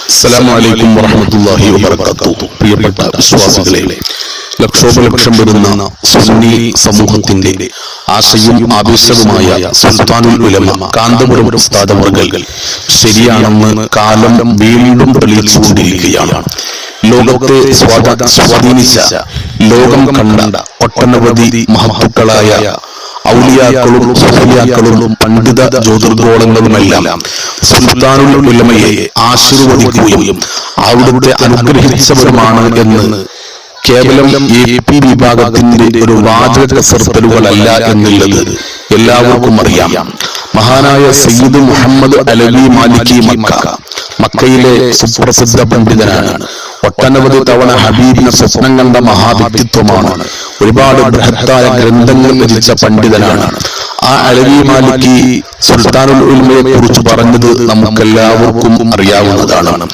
അസ്സലാമു അലൈക്കും വറഹ്മത്തുള്ളാഹി വബറകാതുഹു. പ്രിയപ്പെട്ട വിശ്വാസികളെ, ലക്ഷോപലക്ഷം വരുന്ന സുന്നി സമൂഹത്തിന്റെ ആശയും ആവേശവുമായ സുൽത്താനുൽ ഉലമ കാന്തപുരം ഉസ്താദ് അവർകൾ ശരിയാണെന്ന് കാലം വീണ്ടും തെളിയിച്ചുകൊണ്ടിരിക്കുകയാണ്. ലോകത്തെ സ്വാധീനിച്ച, ലോകം കണ്ട ഒട്ടനവധി മഹത്തുക്കളായ ഔലിയാക്കളും സുഫിയാക്കളും പണ്ഡിത ജ്യോതിർഗോളങ്ങളുമെല്ലാം സുൽത്താനുൽ ഉലമയെ ആശീർവദിക്കുകയും അവിടുത്തെ അനുഗ്രഹിച്ചവരുമാണ് എന്ന് കേവലം AP വിഭാഗത്തിന്റെ ഒരു വാചക കസർത്തലുകളല്ല എന്നുള്ളത് എല്ലാവർക്കും അറിയാം. മഹാനായ സയ്യിദ് മുഹമ്മദ് അലവി മാലിക്കി മക്കയിലെ സുപ്രസിദ്ധ പണ്ഡിതനാണ്. ഒട്ടനവധി തവണ ഹബീബിനെ സ്വപ്നം കണ്ട മഹാവ്യക്തിത്വമാണ്. ഒരുപാട് ബൃഹത്തായ ഗ്രന്ഥങ്ങൾ രചിച്ച പണ്ഡിതനാണ്. ആ അലവി മാലിക്കി സുൽത്താനുൽ ഉലമയെ കുറിച്ച് പറഞ്ഞത് നമുക്കെല്ലാവർക്കും അറിയാവുന്നതാണ്.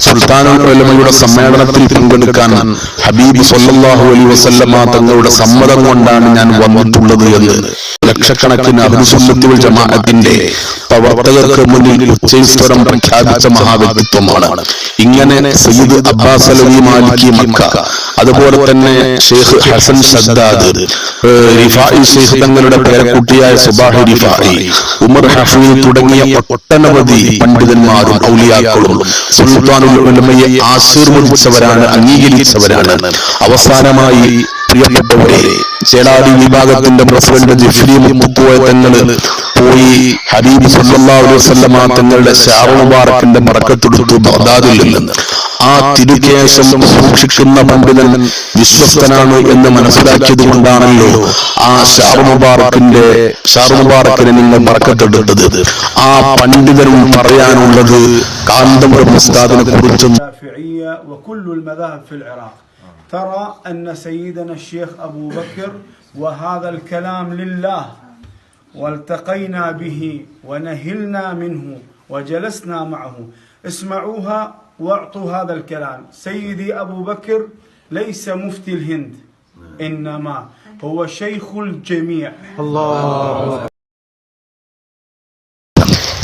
സുൽത്താനുൽ ഉലമയുടെ സമ്മേളനത്തിൽ പങ്കെടുക്കാൻ ഹബീബ് സ്വല്ലല്ലാഹു അലൈഹി വസല്ലമ തങ്ങളുടെ സമ്മതം കൊണ്ടാണ് ഞാൻ വന്നിട്ടുള്ളത് എന്ന് ലക്ഷക്കണക്കിന് അഹ്ലുസുന്നത്തി വൽ ജമാഅത്തിന്റെ പ്രവർത്തകർക്ക് മുന്നിൽ ഉച്ചൈസ്വരം പ്രഖ്യാപിച്ച മഹാവ്യക്തിത്വമാണ്. ഇങ്ങനെ സയ്യിദ് അബ്ബാസ് അലവി മാലിക്കി മക്ക, അതുപോലെ തന്നെ ഷെയ്ഖ് ഹസൻ ഷദ്ദാദ്, റിഫായി ഷെയ്ഖ് തങ്ങളുടെ പേരക്കുട്ടിയായ സുബാഹി റിഫായി, ഉമർ ഹഫീദ് തുടങ്ങിയ ഒട്ടനവധി പണ്ഡിതന്മാരും ഔലിയാക്കളും സുൽത്താനുൽ ഉലമയെ ആശീർവദിച്ചവരാണ്, അംഗീകരിച്ചവരാണ്. അവസാനമായി പ്രിയപ്പെട്ടവരെ, ചേളാരി വിഭാഗത്തിന്റെ പ്രസിഡന്റ് ജിഫ്രി മുത്തുക്കോയ തങ്ങൾ പോയി ഹബീബ് സല്ലല്ലാഹു അലൈഹി വസല്ലമ തങ്ങളുടെ ശഅർ മുബാറക്കിന്റെ ബറക്കത്തെടുത്തു ബഗ്ദാദിൽ നിന്ന്. ആ തിരുകേശം സൂക്ഷിക്കുന്ന പണ്ഡിതൻ വിശ്വസ്തനാണ് എന്ന് മനസ്സിലാക്കിയത് കൊണ്ടാണല്ലോ ആ ശഅർ മുബാറക്കിനെ നിങ്ങൾ ബറക്കത്തെടുത്തത്. ആ പണ്ഡിതനും പറയാനുള്ളത് കാന്തപുരം ഉസ്താദിനെ കുറിച്ച്. ترى أن سيدنا الشيخ أبو بكر وهذا الكلام لله والتقينا به ونهلنا منه وجلسنا معه. اسمعوها واعطوا هذا الكلام. سيدي أبو بكر ليس مفتي الهند، إنما هو شيخ الجميع. الله.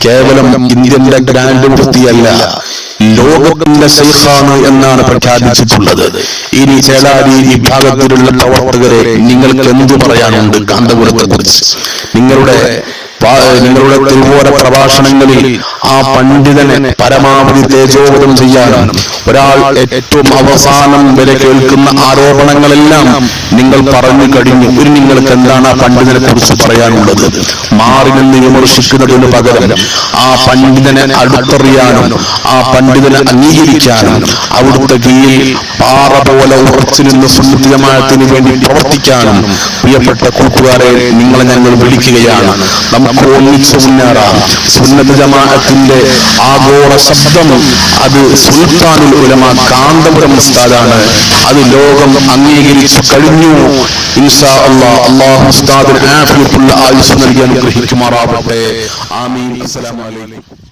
കേവലം ഇന്ത്യന്റെ ഗ്രാൻഡ് മുഫ്തിയല്ല, ലോകത്തിന്റെ ശൈഖാണ് എന്നാണ് പ്രഖ്യാപിച്ചിട്ടുള്ളത്. ഇനി ചേളാരി വിഭാഗത്തിലുള്ള പ്രവർത്തകരെ നിങ്ങൾക്ക് എന്തു പറയാനുണ്ട് കാന്തപുരത്തെ കുറിച്ച്? നിങ്ങളുടെ തിരുവോര പ്രഭാഷണങ്ങളിൽ ആ പണ്ഡിതനെ പരമാവധി തേജോവധം ചെയ്യാനും ഒരാൾ ഏറ്റവും അവസാനം വരെ കേൾക്കുന്ന ആരോപണങ്ങളെല്ലാം നിങ്ങൾ പറഞ്ഞു കഴിഞ്ഞു. ഒരു നിങ്ങൾക്ക് എന്താണ് ആ പണ്ഡിതനെ കുറിച്ച് പറയാനുള്ളത്? മാറി നിന്ന് വിമർശിക്കുന്നതിന് പകരം ആ പണ്ഡിതനെ അടുത്തറിയാനും ആ പണ്ഡിതനെ അംഗീകരിക്കാനും അവിടുത്തെ കീഴിൽ പാറ പോലെ ഉറച്ചു നിന്ന് സുന്നത്ത് ജമാഅത്തിന് വേണ്ടി പ്രവർത്തിക്കാനും പ്രിയപ്പെട്ട കൂട്ടുകാരെ നിങ്ങളെ ഞങ്ങൾ വിളിക്കുകയാണ്. നമുക്ക് ഒന്നിച്ചു മുന്നേറാം. സുന്നത്ത് ജമാഅത്തിന്റെ ആഗോള ശബ്ദം അത് സുൽത്താനുൽ ഉലമ കാന്തപുരം ഉസ്താദാണ്. അത് ലോകം അംഗീകരിച്ചു കഴിഞ്ഞു. ഇൻഷാ അല്ലാഹ് അല്ലാഹു ഉസ്താദിന് ആഫിയത്തുള്ള ആയുസ്സ് നൽകി അനുഗ്രഹിക്കുമാറാവട്ടെ. ആമീൻ. അസ്സലാമു അലൈക്കും.